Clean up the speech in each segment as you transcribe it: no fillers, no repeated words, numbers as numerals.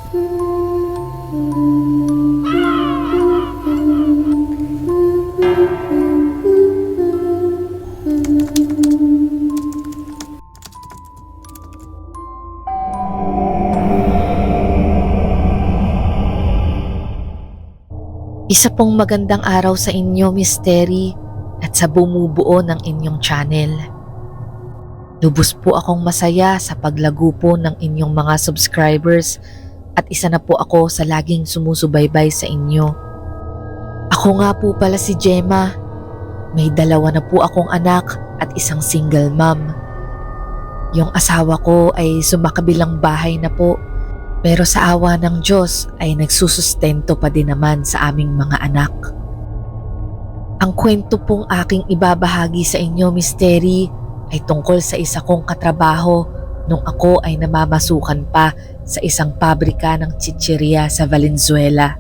Isa pong magandang araw sa inyo, Miss Terry, at sa bumubuo ng inyong channel. Lubos po akong masaya sa paglago po ng inyong mga subscribers at isa na po ako sa laging sumusubaybay sa inyo. Ako nga po pala si Gemma. May 2 na po akong anak at isang single mom. Yung asawa ko ay sumakabilang bahay na po. Pero sa awa ng Diyos ay nagsusustento pa din naman sa aming mga anak. Ang kwento pong aking ibabahagi sa inyo, Miss Terry, ay tungkol sa isa kong katrabaho nung ako ay namamasukan pa sa isang pabrika ng chichirya sa Valenzuela.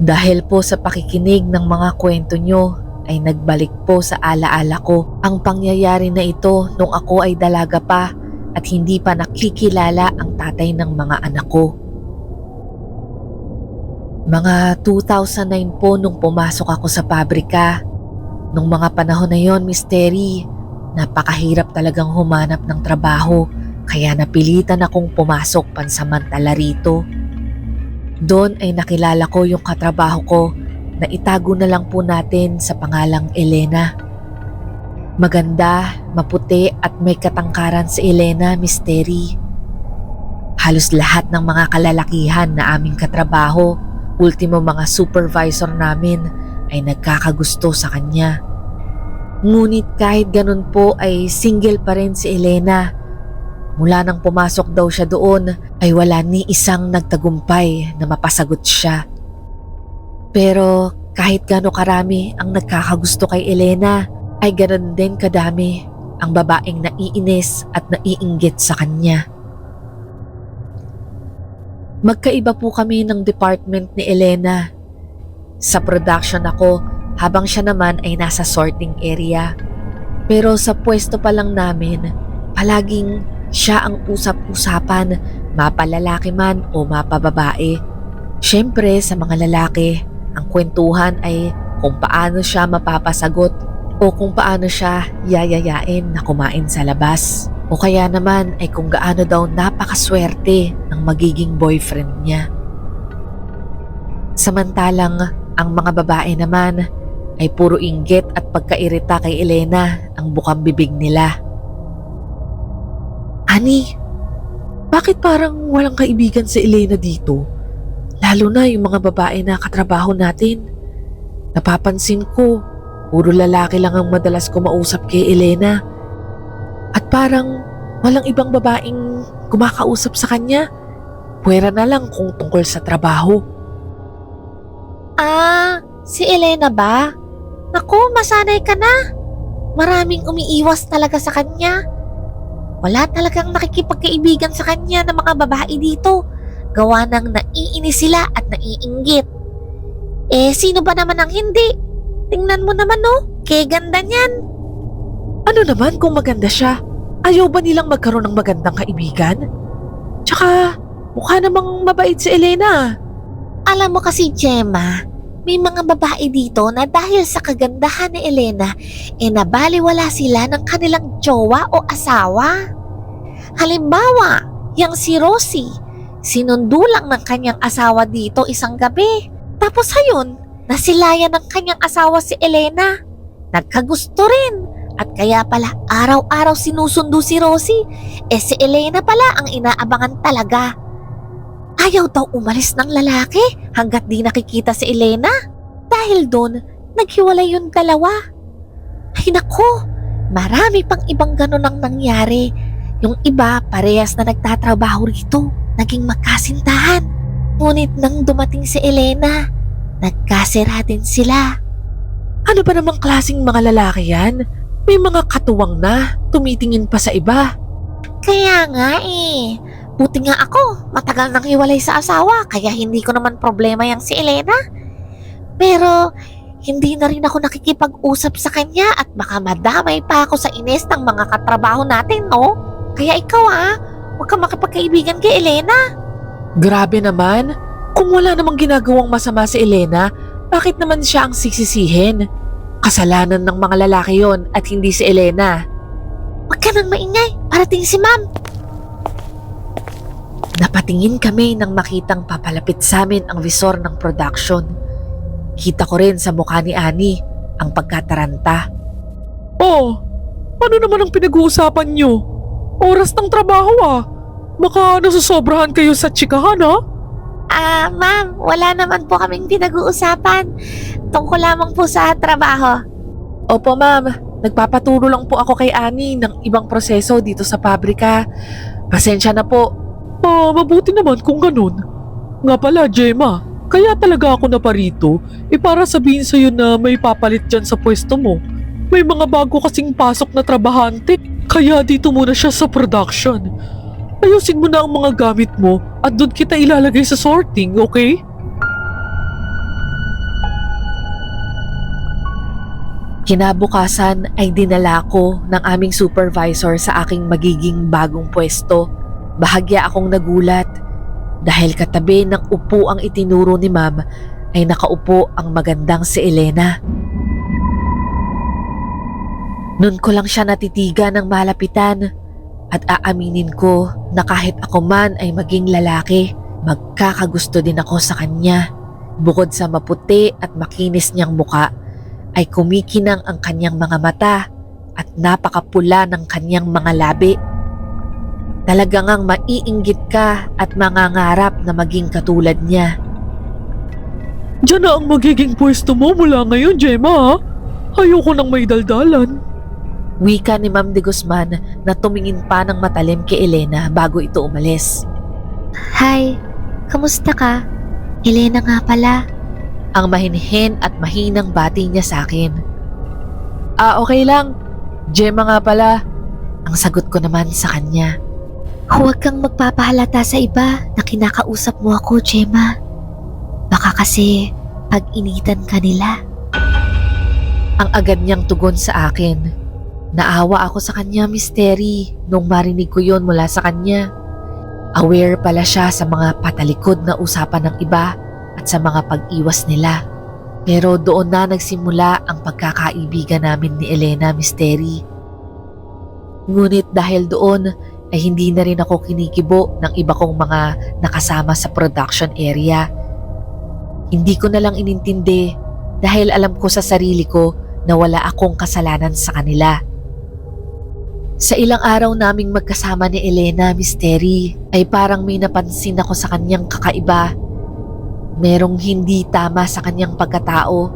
Dahil po sa pakikinig ng mga kwento nyo ay nagbalik po sa alaala ko ang pangyayari na ito nung ako ay dalaga pa at hindi pa nakikilala ang tatay ng mga anak ko. Mga 2009 po nung pumasok ako sa pabrika. Nung mga panahon na yon, Miss Terry, napakahirap talagang humanap ng trabaho kaya napilitan akong pumasok pansamantala rito. Doon ay nakilala ko yung katrabaho ko na itago na lang po natin sa pangalang Elena. Maganda, maputi at may katangkaran si Elena, Miss Terry. Halos lahat ng mga kalalakihan na aming katrabaho, ultimo mga supervisor namin ay nagkakagusto sa kanya. Ngunit kahit ganun po ay single pa rin si Elena. Mula nang pumasok daw siya doon ay wala ni isang nagtagumpay na mapasagot siya. Pero kahit gaano karami ang nagkakagusto kay Elena, ay ganoon din kadami ang babaeng naiinis at naiinggit sa kanya. Magkaiba po kami ng department ni Elena. Sa production ako habang siya naman ay nasa sorting area. Pero sa pwesto pa lang namin, palaging siya ang usap-usapan, mapalalaki man o mapababae. Siyempre sa mga lalaki, ang kwentuhan ay kung paano siya mapapasagot o kung paano siya yayayain na kumain sa labas. O kaya naman ay kung gaano daw napakaswerte ng magiging boyfriend niya. Samantalang ang mga babae naman ay puro inggit at pagkairita kay Elena ang bukang bibig nila. Ani, bakit parang walang kaibigan si Elena dito? Lalo na yung mga babae na katrabaho natin. Napapansin ko, puro lalaki lang ang madalas ko mausap kay Elena. At parang walang ibang babaeng kumakausap sa kanya. Puwera na lang kung tungkol sa trabaho. Si Elena ba? Naku, masanay ka na. Maraming umiiwas talaga sa kanya. Wala talagang nakikipagkaibigan sa kanya ng mga babae dito. Gawa ng naiinis sila at naiinggit. Sino ba naman ang hindi? Tingnan mo naman kaya ganda niyan. Ano naman kung maganda siya? Ayaw ba nilang magkaroon ng magandang kaibigan? Tsaka mukha namang mabait si Elena. Alam mo kasi, Gemma, may mga babae dito na dahil sa kagandahan ni Elena, nabaliwala sila ng kanilang jowa o asawa. Halimbawa, yang si Rosie, sinundo lang ng kanyang asawa dito isang gabi. Tapos ayun, nasilayan ng kanyang asawa si Elena. Nagkagusto rin. At kaya pala araw-araw sinusundo si Rosie. Si Elena pala ang inaabangan talaga. Ayaw daw umalis ng lalaki hanggat di nakikita si Elena. Dahil doon, naghiwalay yung dalawa. Ay nako, marami pang ibang ganun ang nangyari. Yung iba parehas na nagtatrabaho rito, naging magkasintahan. Ngunit nang dumating si Elena, nagkasira din sila. Ano ba namang klaseng mga lalaki yan? May mga katuwang na, tumitingin pa sa iba. Kaya nga buti nga ako, matagal nang hiwalay sa asawa, kaya hindi ko naman problema yang si Elena. Pero hindi na rin ako nakikipag-usap sa kanya at baka madamay pa ako sa inis ng mga katrabaho natin, no? Kaya ikaw huwag kang makipagkaibigan kay Elena. Grabe naman. Kung wala namang ginagawang masama si Elena, bakit naman siya ang sisisihin? Kasalanan ng mga lalaki yon at hindi si Elena. Huwag ka nang maingay, parating si ma'am. Napatingin kami nang makitang papalapit sa amin ang visor ng production. Kita ko rin sa mukha ni Annie ang pagkataranta. Oh, ano naman ang pinag-uusapan niyo? Oras ng trabaho ah. Baka nasusobrahan kayo sa tsikahan ha? Ma'am, wala naman po kaming pinag-uusapan. Tungkol lamang po sa trabaho. Opo ma'am, nagpapaturo lang po ako kay Annie ng ibang proseso dito sa pabrika. Pasensya na po. Mabuti naman kung ganun. Nga pala, Gemma, kaya talaga ako naparito para sabihin sa'yo na may papalit dyan sa pwesto mo. May mga bago kasing pasok na trabahante, kaya dito muna siya sa production. Ayusin mo na ang mga gamit mo at doon kita ilalagay sa sorting, okay? Kinabukasan ay dinala ko ng aming supervisor sa aking magiging bagong pwesto. Bahagya akong nagulat dahil katabi ng upo ang itinuro ni ma'am ay nakaupo ang magandang si Elena. Noon ko lang siya natitigan ng malapitan at aaminin ko na kahit ako man ay maging lalaki, magkakagusto din ako sa kanya. Bukod sa maputi at makinis niyang muka, ay kumikinang ang kanyang mga mata at napakapula ng kanyang mga labi. Talaga ngang maiinggit ka at mangangarap na maging katulad niya. Diyan na ang magiging pwesto mo mula ngayon, Gemma ha? Ayoko nang may daldalan. Wika ni Ma'am de Guzman na tumingin pa ng matalim kay Elena bago ito umalis. Hi, kamusta ka? Elena nga pala. Ang mahinhin at mahinang bati niya sa akin. Okay lang. Gemma nga pala. Ang sagot ko naman sa kanya. Huwag kang magpapahalata sa iba na kinakausap mo ako, Gemma. Baka kasi pag-initan ka nila. Ang agad niyang tugon sa akin. Naawa ako sa kanya, Misteri, nung marinig ko yon mula sa kanya. Aware pala siya sa mga patalikod na usapan ng iba at sa mga pag-iwas nila. Pero doon na nagsimula ang pagkakaibigan namin ni Elena, Misteri. Ngunit dahil doon ay hindi na rin ako kinikibo ng iba kong mga nakasama sa production area. Hindi ko na lang inintindi dahil alam ko sa sarili ko na wala akong kasalanan sa kanila. Sa ilang araw naming magkasama ni Elena, Misteri, ay parang may napansin ako sa kanyang kakaiba. Merong hindi tama sa kanyang pagkatao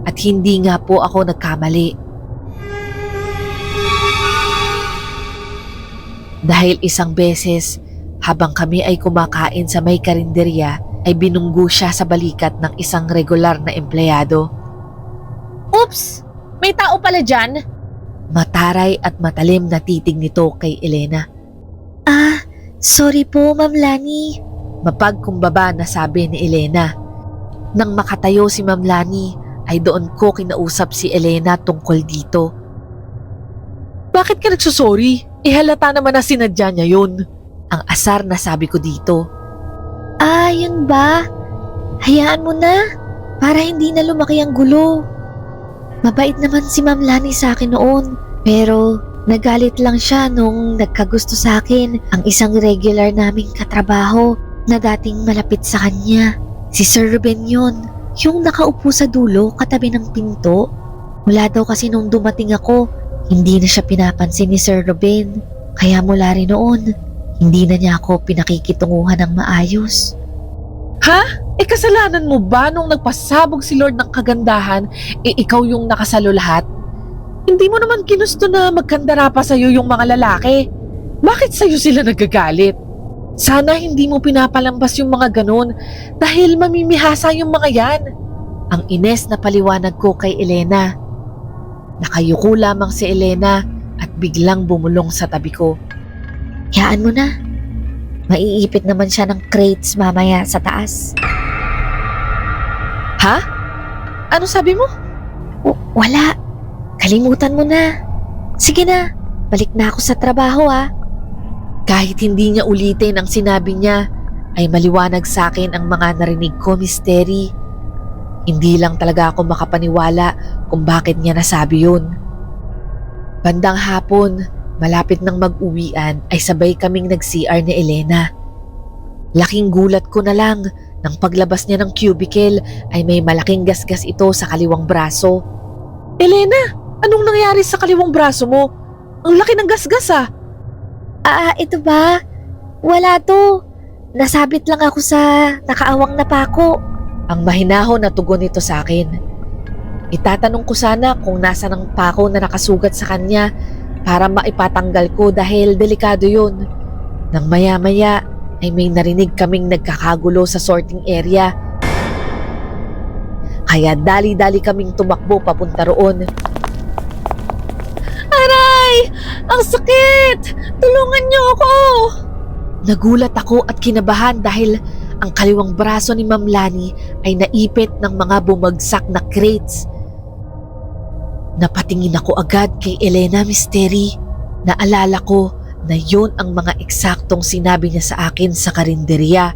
at hindi nga po ako nagkamali. Dahil isang beses, habang kami ay kumakain sa may karinderya, ay binunggo siya sa balikat ng isang regular na empleyado. Oops! May tao pala dyan? Mataray at matalim na titig nito kay Elena. Sorry po, Ma'am Lani. Mapagkumbaba na sabi ni Elena. Nang makatayo si Ma'am Lani, ay doon ko kinausap si Elena tungkol dito. Bakit ka nagsusorry? Halata naman na sinadya niya yun. Ang asar na sabi ko dito. Yun ba? Hayaan mo na, para hindi na lumaki ang gulo. Mabait naman si Ma'am Lani sa akin noon, pero nagalit lang siya nung nagkagusto sa akin ang isang regular naming katrabaho na dating malapit sa kanya. Si Sir Ruben yun, yung nakaupo sa dulo katabi ng pinto. Mula daw kasi nung dumating ako, hindi na siya pinapansin ni Sir Ruben. Kaya mula rin noon, hindi na niya ako pinakikitunguhan ng maayos. Ha? Kasalanan mo ba nung nagpasabog si Lord ng kagandahan, ikaw yung nakasalo lahat? Hindi mo naman ginusto na magkandara pa sa'yo yung mga lalaki. Bakit sa'yo sila nagagalit? Sana hindi mo pinapalambas yung mga ganun dahil mamimihasa yung mga yan. Ang ines na paliwanag ko kay Elena. Nakayuko lamang si Elena at biglang bumulong sa tabi ko. Hayaan mo na. Maiipit naman siya ng crates mamaya sa taas. Ha? Ano sabi mo? Wala. Kalimutan mo na. Sige na, balik na ako sa trabaho ha. Kahit hindi niya ulitin ang sinabi niya, ay maliwanag sa akin ang mga narinig ko, Mystery. Hindi lang talaga ako makapaniwala kung bakit niya nasabi yun. Bandang hapon, malapit ng mag-uwian ay sabay kaming nag-CR ni Elena. Laking gulat ko na lang nang paglabas niya ng cubicle ay may malaking gasgas ito sa kaliwang braso. Elena, anong nangyari sa kaliwang braso mo? Ang laki ng gasgas ah! Ito ba? Wala to. Nasabit lang ako sa nakaawang na pako. Ang mahinahon na tugon nito sa akin. Itatanong ko sana kung nasa ng pako na nakasugat sa kanya para maipatanggal ko dahil delikado yun. Nang maya-maya ay may narinig kaming nagkakagulo sa sorting area. Kaya dali-dali kaming tumakbo papunta roon. Aray! Ang sakit! Tulungan niyo ako! Nagulat ako at kinabahan dahil ang kaliwang braso ni Ma'am Lani ay naipit ng mga bumagsak na crates. Napatingin ako agad kay Elena, Mystery. Naalala ko na yun ang mga eksaktong sinabi niya sa akin sa karinderya.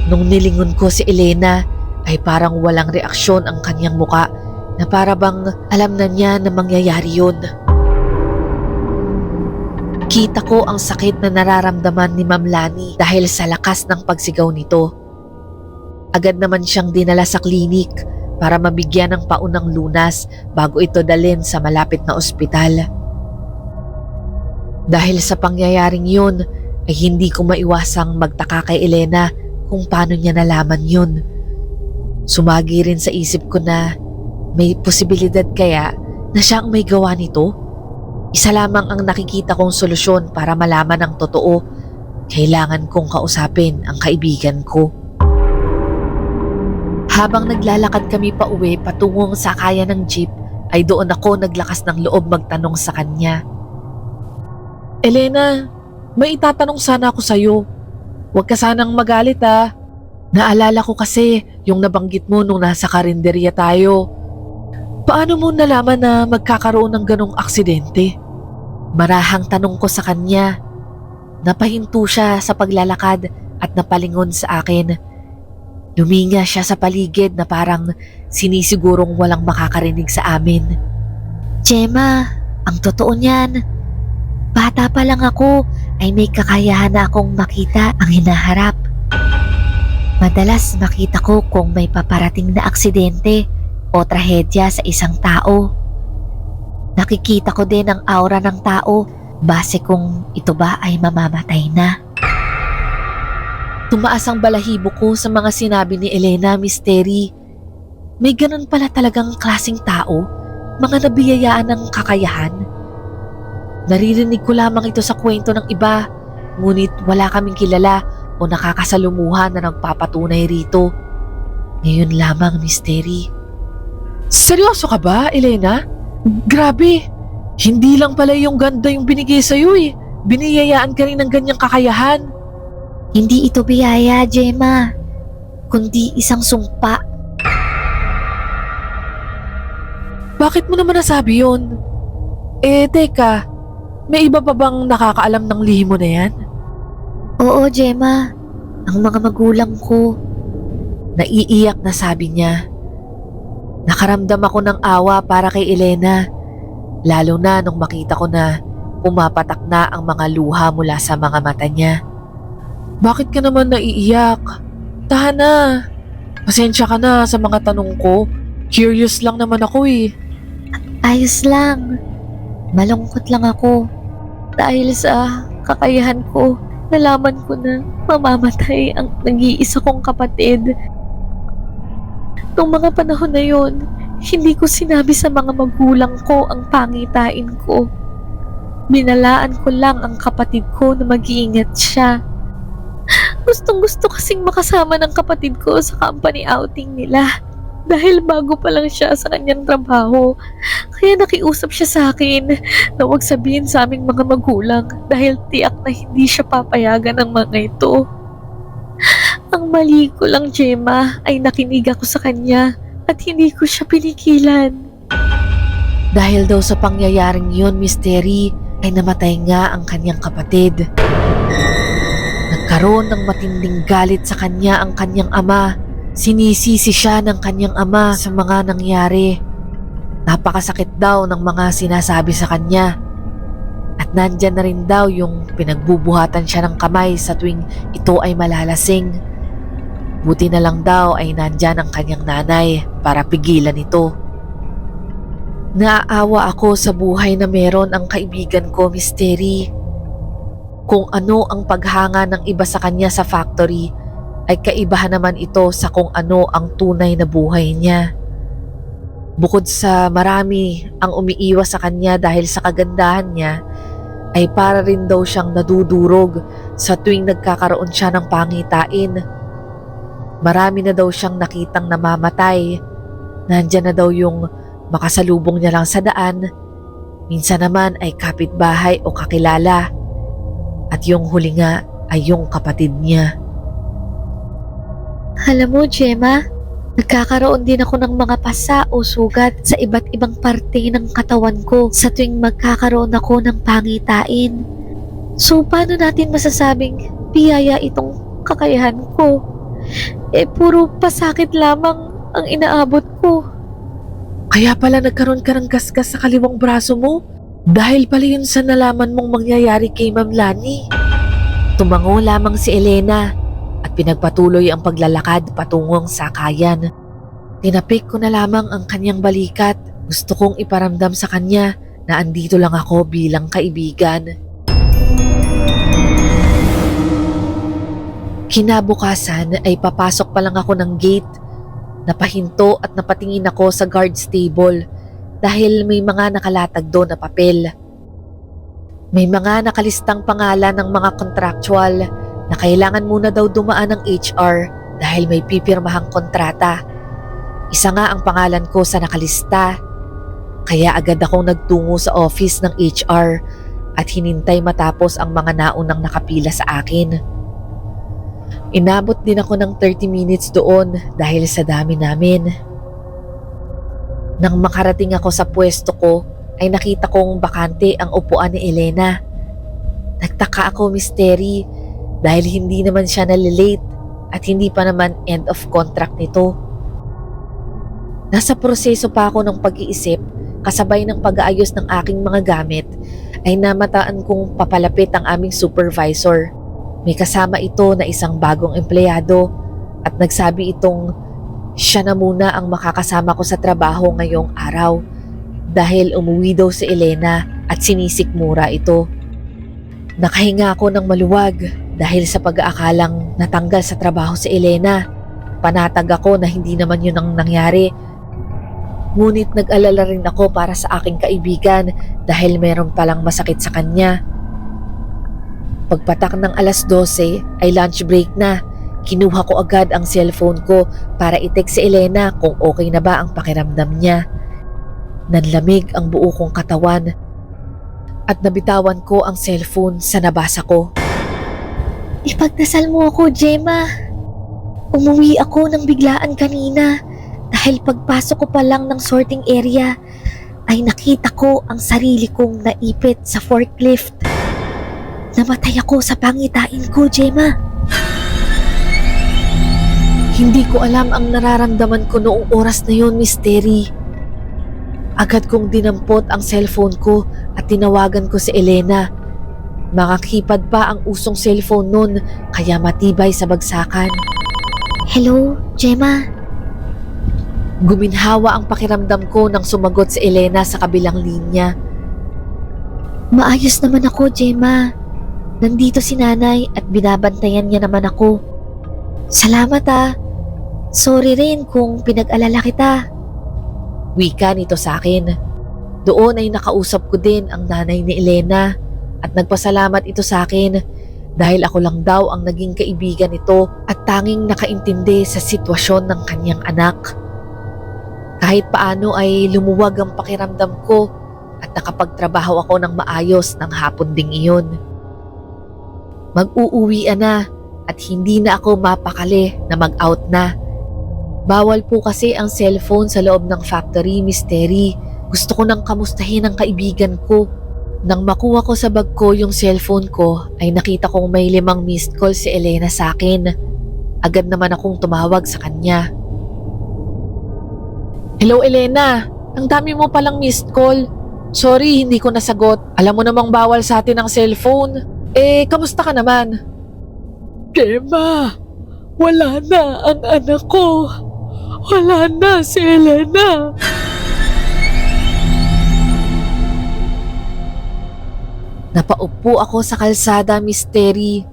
Nung nilingon ko si Elena ay parang walang reaksyon ang kanyang muka na para bang alam na niya na mangyayari yun. Kita ko ang sakit na nararamdaman ni Ma'am Lani dahil sa lakas ng pagsigaw nito. Agad naman siyang dinala sa klinik para mabigyan ng paunang lunas bago ito dalhin sa malapit na ospital. Dahil sa pangyayaring yun ay hindi ko maiwasang magtaka kay Elena kung paano niya nalaman yun. Sumagi rin sa isip ko na may posibilidad kaya na siya ang may gawa nito. Isa lamang ang nakikita kong solusyon para malaman ang totoo. Kailangan kong kausapin ang kaibigan ko. Habang naglalakad kami pa uwi patungong sakayan ng jeep, ay doon ako naglakas ng loob magtanong sa kanya. Elena, may itatanong sana ako sa'yo. Huwag ka sanang magalit ah. Naalala ko kasi yung nabanggit mo nung nasa karinderya tayo. Paano mo nalaman na magkakaroon ng ganong aksidente? Marahang tanong ko sa kanya. Napahinto siya sa paglalakad at napalingon sa akin. Luminga siya sa paligid na parang sinisigurong walang makakarinig sa amin. Gemma, ang totoo niyan, bata pa lang ako ay may kakayahan na akong makita ang hinaharap. Madalas makita ko kung may paparating na aksidente o trahedya sa isang tao. Nakikita ko din ang aura ng tao base kung ito ba ay mamamatay na. Tumaas ang balahibo ko sa mga sinabi ni Elena, Mystery. May ganun pala talagang klaseng tao, mga nabiyayaan ng kakayahan. Naririnig ko lamang ito sa kwento ng iba, ngunit wala kaming kilala o nakakasalumuhan na nagpapatunay rito. Ngayon lamang, Mystery. Seryoso ka ba, Elena? Grabe! Hindi lang pala yung ganda yung binigay sa'yo eh. Biniyayaan ka rin ng ganyang kakayahan. Hindi ito biyaya, Gemma, kundi isang sumpa. Bakit mo naman nasabi yun? Teka, may iba pa bang nakakaalam ng lihim mo na yan? Oo, Gemma, ang mga magulang ko. Naiiyak na sabi niya. Nakaramdam ako ng awa para kay Elena, lalo na nung makita ko na pumapatak na ang mga luha mula sa mga mata niya. Bakit ka naman naiiyak? Tahan na. Pasensya ka na sa mga tanong ko. Curious lang naman ako eh. Ayos lang. Malungkot lang ako. Dahil sa kakayahan ko, nalaman ko na mamamatay ang nag-iisa kong kapatid. Noong mga panahon na yon, hindi ko sinabi sa mga magulang ko ang pangitain ko. Binalaan ko lang ang kapatid ko na mag-iingat siya. Gustong-gusto kasing makasama ng kapatid ko sa company outing nila. Dahil bago pa lang siya sa kanyang trabaho. Kaya nakiusap siya sa akin na huwag sabihin sa aming mga magulang dahil tiyak na hindi siya papayagan ng mga ito. Ang mali ko lang, Gemma, ay nakinig ako sa kanya at hindi ko siya pinigilan. Dahil daw sa pangyayaring yun, Mystery, ay namatay nga ang kanyang kapatid. Nagkaroon ng matinding galit sa kanya ang kanyang ama. Sinisisi siya ng kanyang ama sa mga nangyari. Napakasakit daw ng mga sinasabi sa kanya. At nandyan na rin daw yung pinagbubuhatan siya ng kamay sa tuwing ito ay malalasing. Buti na lang daw ay nandyan ang kanyang nanay para pigilan ito. Naaawa ako sa buhay na meron ang kaibigan ko, Mystery. Kung ano ang paghanga ng iba sa kanya sa factory, ay kaibahan naman ito sa kung ano ang tunay na buhay niya. Bukod sa marami ang umiiwas sa kanya dahil sa kagandahan niya, ay para rin daw siyang nadudurog sa tuwing nagkakaroon siya ng pangitain. Marami na daw siyang nakitang namamatay. Nandyan na daw yung makasalubong niya lang sa daan. Minsan naman ay kapitbahay o kakilala. At yung huli nga ay yung kapatid niya. Alam mo, Gemma, nagkakaroon din ako ng mga pasa o sugat sa iba't ibang parte ng katawan ko sa tuwing magkakaroon ako ng pangitain. So, paano natin masasabing biyaya itong kakayahan ko? Puro pasakit lamang ang inaabot ko. Kaya pala nagkaroon ka ng kaskas sa kaliwang braso mo? Dahil pala yun sa nalaman mong mangyayari kay Ma'am Lani. Tumango lamang si Elena at pinagpatuloy ang paglalakad patungong sakayan. Tinapik ko na lamang ang kanyang balikat. Gusto kong iparamdam sa kanya na andito lang ako bilang kaibigan. Kinabukasan ay papasok pa lang ako ng gate. Napahinto at napatingin ako sa guard's table dahil may mga nakalatag doon na papel. May mga nakalistang pangalan ng mga contractual na kailangan muna daw dumaan ng HR dahil may pipirmahang kontrata. Isa nga ang pangalan ko sa nakalista. Kaya agad akong nagtungo sa office ng HR at hinintay matapos ang mga naunang nakapila sa akin. Inabot din ako ng 30 minutes doon dahil sa dami namin. Nang makarating ako sa pwesto ko, ay nakita kong bakante ang upuan ni Elena. Nagtaka ako, Mystery, dahil hindi naman siya nalilate at hindi pa naman end of contract nito. Nasa proseso pa ako ng pag-iisip, kasabay ng pag-aayos ng aking mga gamit, ay namataan kong papalapit ang aming supervisor. May kasama ito na isang bagong empleyado at nagsabi itong siya na muna ang makakasama ko sa trabaho ngayong araw dahil umuwi daw si Elena at sinisikmura ito. Nakahinga ako ng maluwag dahil sa pag-aakalang natanggal sa trabaho si Elena. Panatag ako na hindi naman yun ang nangyari. Ngunit nag-alala rin ako para sa aking kaibigan dahil meron palang masakit sa kanya. Pagpatak ng alas 12 ay lunch break na. Kinuha ko agad ang cellphone ko para i-text si Elena kung okay na ba ang pakiramdam niya. Nanlamig ang buo kong katawan at nabitawan ko ang cellphone sa nabasa ko. Ipagdasal mo ako, Gemma. Umuwi ako ng biglaan kanina dahil pagpasok ko pa lang ng sorting area ay nakita ko ang sarili kong naipit sa forklift. Namatay ako sa pangitain ko, Gemma. Hindi ko alam ang nararamdaman ko noong oras na yon, Mystery. Agad kong dinampot ang cellphone ko at tinawagan ko si Elena. Makakipad pa ang usong cellphone nun kaya matibay sa bagsakan. Hello, Gemma. Guminhawa ang pakiramdam ko nang sumagot si Elena sa kabilang linya. Maayos naman ako, Gemma. Nandito si nanay at binabantayan niya naman ako. Salamat ah. Sorry rin kung pinag-alala kita. Wika nito sa akin. Doon ay nakausap ko din ang nanay ni Elena at nagpasalamat ito sa akin dahil ako lang daw ang naging kaibigan nito at tanging nakaintindi sa sitwasyon ng kanyang anak. Kahit paano ay lumuwag ang pakiramdam ko at nakapagtrabaho ako ng maayos ng hapon ding iyon. Mag-uuwian na at hindi na ako mapakali na mag-out na. Bawal po kasi ang cellphone sa loob ng factory, Mystery. Gusto ko nang kamustahin ang kaibigan ko. Nang makuha ko sa bag ko yung cellphone ko ay nakita kong may 5 missed call si Elena sa akin. Agad naman akong tumawag sa kanya. Hello Elena, ang dami mo palang missed call. Sorry, hindi ko nasagot. Alam mo namang bawal sa atin ang cellphone. Kamusta ka naman? Gemma, wala na ang anak ko. Wala na si Elena. Napaupo ako sa kalsada, Misteri.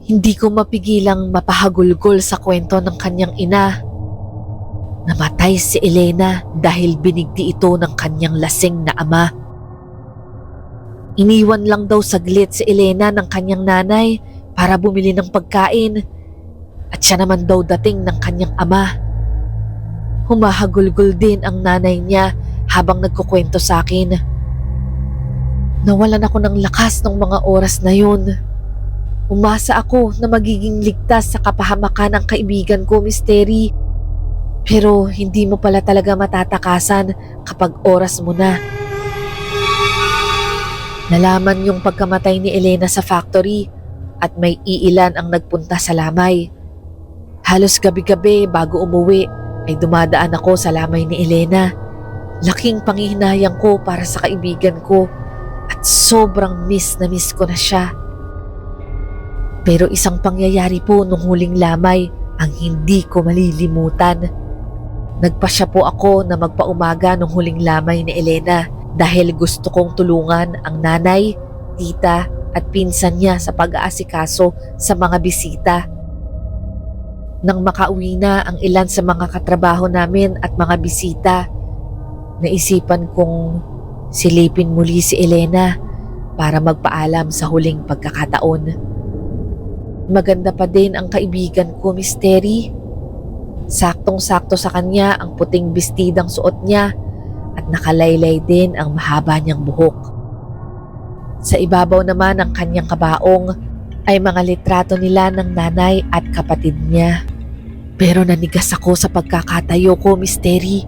Hindi ko mapigilang mapahagulgol sa kwento ng kanyang ina. Namatay si Elena dahil binigti ito ng kanyang lasing na ama. Iniwan lang daw saglit si Elena ng kanyang nanay para bumili ng pagkain at siya naman daw dating ng kanyang ama. Humahagulgol din ang nanay niya habang nagkukwento sa akin. Nawalan ako ng lakas ng mga oras na yun. Umasa ako na magiging ligtas sa kapahamakan ng kaibigan ko, Misteri. Pero hindi mo pala talaga matatakasan kapag oras mo na. Nalaman yung pagkamatay ni Elena sa factory at may iilan ang nagpunta sa lamay. Halos gabi-gabi bago umuwi ay dumadaan ako sa lamay ni Elena. Laking panghihinayang ko para sa kaibigan ko at sobrang miss ko na siya. Pero isang pangyayari po nung huling lamay ang hindi ko malilimutan. Nagpasya po ako na magpaumaga nung huling lamay ni Elena dahil gusto kong tulungan ang nanay, tita at pinsan niya sa pag-aasikaso sa mga bisita. Nang makauwi na ang ilan sa mga katrabaho namin at mga bisita, naisipan kong silipin muli si Elena para magpaalam sa huling pagkakataon. Maganda pa din ang kaibigan ko, Misteri. Saktong-sakto sa kanya ang puting bestidang suot niya at nakalaylay din ang mahaba niyang buhok. Sa ibabaw naman ng kanyang kabaong ay mga litrato nila ng nanay at kapatid niya. Pero nanigas ako sa pagkakatayo ko, Misteri,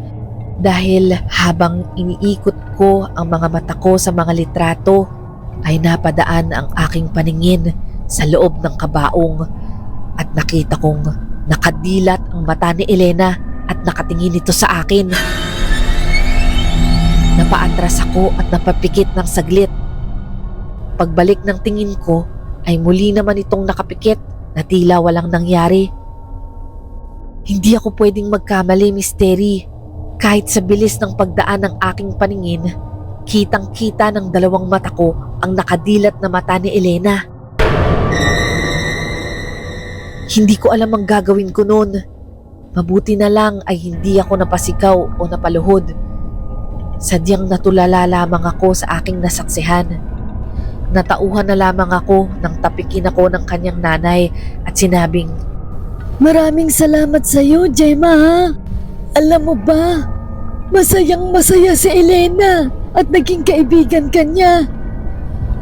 dahil habang iniikot ko ang mga mata ko sa mga litrato ay napadaan ang aking paningin sa loob ng kabaong at nakita kong nakadilat ang mata ni Elena at nakatingin ito sa akin. Napaatras ako at napapikit ng saglit. Pagbalik ng tingin ko ay muli naman itong nakapikit na tila walang nangyari. Hindi ako pwedeng magkamali, Misteri. Kahit sa bilis ng pagdaan ng aking paningin, kitang-kita ng dalawang mata ko ang nakadilat na mata ni Elena. Hindi ko alam ang gagawin ko noon. Mabuti na lang ay hindi ako napasigaw o napaluhod. Sadyang natulala lamang ako sa aking nasaksihan. Natauhan na lamang ako nang tapikin ako ng kanyang nanay at sinabing, "Maraming salamat sa iyo, Gemma, ha? Alam mo ba, masayang masaya si Elena at naging kaibigan ka niya.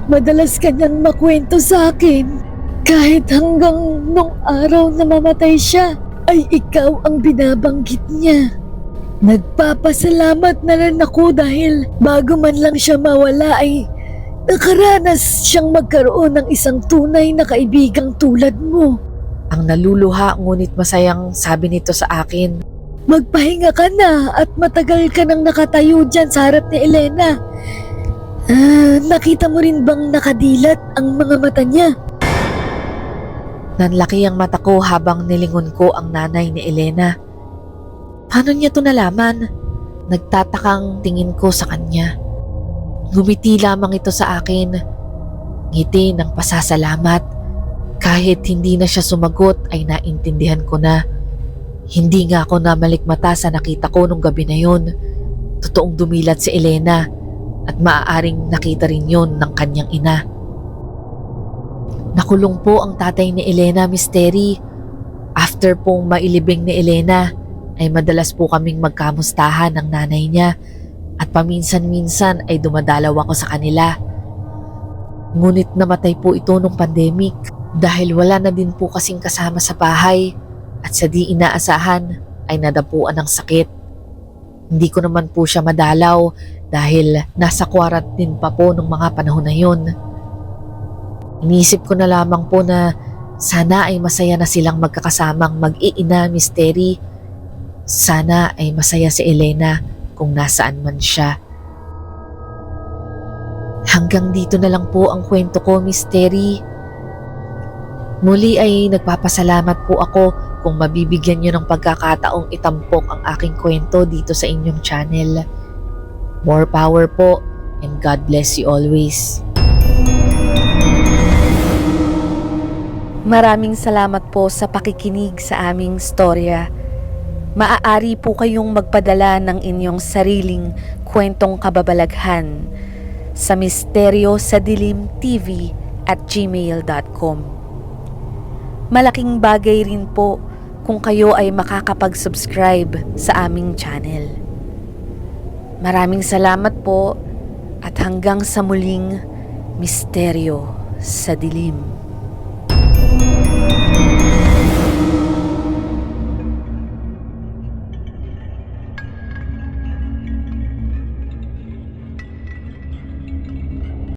Madalas kanyang makwento sa akin. Kahit hanggang nung araw na mamatay siya, ay ikaw ang binabanggit niya. Nagpapasalamat na rin ako dahil bago man lang siya mawala ay nakaranas siyang magkaroon ng isang tunay na kaibigang tulad mo." Ang naluluha ngunit masayang sabi nito sa akin, "Magpahinga ka na at matagal ka nang nakatayo dyan sa harap ni Elena. Nakita mo rin bang nakadilat ang mga mata niya?" Nanlaki ang mata ko habang nilingon ko ang nanay ni Elena. Paano niya to nalaman? Nagtatakang tingin ko sa kanya. Ngumiti lamang ito sa akin. Ngiti ng pasasalamat. Kahit hindi na siya sumagot ay naintindihan ko na. Hindi nga ako namalikmata sa nakita ko nung gabi na yon. Totoong dumilat si Elena at maaaring nakita rin yon ng kanyang ina. Nakulong po ang tatay ni Elena, Misteri. After pong mailibing ni Elena, ay madalas po kaming magkamustahan ng nanay niya at paminsan-minsan ay dumadalaw ako sa kanila. Ngunit namatay po ito nung pandemic dahil wala na din po kasing kasama sa bahay at sa di inaasahan ay nadapuan ng sakit. Hindi ko naman po siya madalaw dahil nasa quarantine pa po nung mga panahon na yun. Inisip ko na lamang po na sana ay masaya na silang magkakasamang mag-iina, Mystery. Sana ay masaya si Elena kung nasaan man siya. Hanggang dito na lang po ang kwento ko, Mystery. Muli ay nagpapasalamat po ako kung mabibigyan nyo ng pagkakataong itampok ang aking kwento dito sa inyong channel. More power po, and God bless you always. Maraming salamat po sa pakikinig sa aming storya. Maaari po kayong magpadala ng inyong sariling kwentong kababalaghan sa misteryoSadilimTV@gmail.com. Malaking bagay rin po kung kayo ay makakapag-subscribe sa aming channel. Maraming salamat po at hanggang sa muling Misteryo sa Dilim.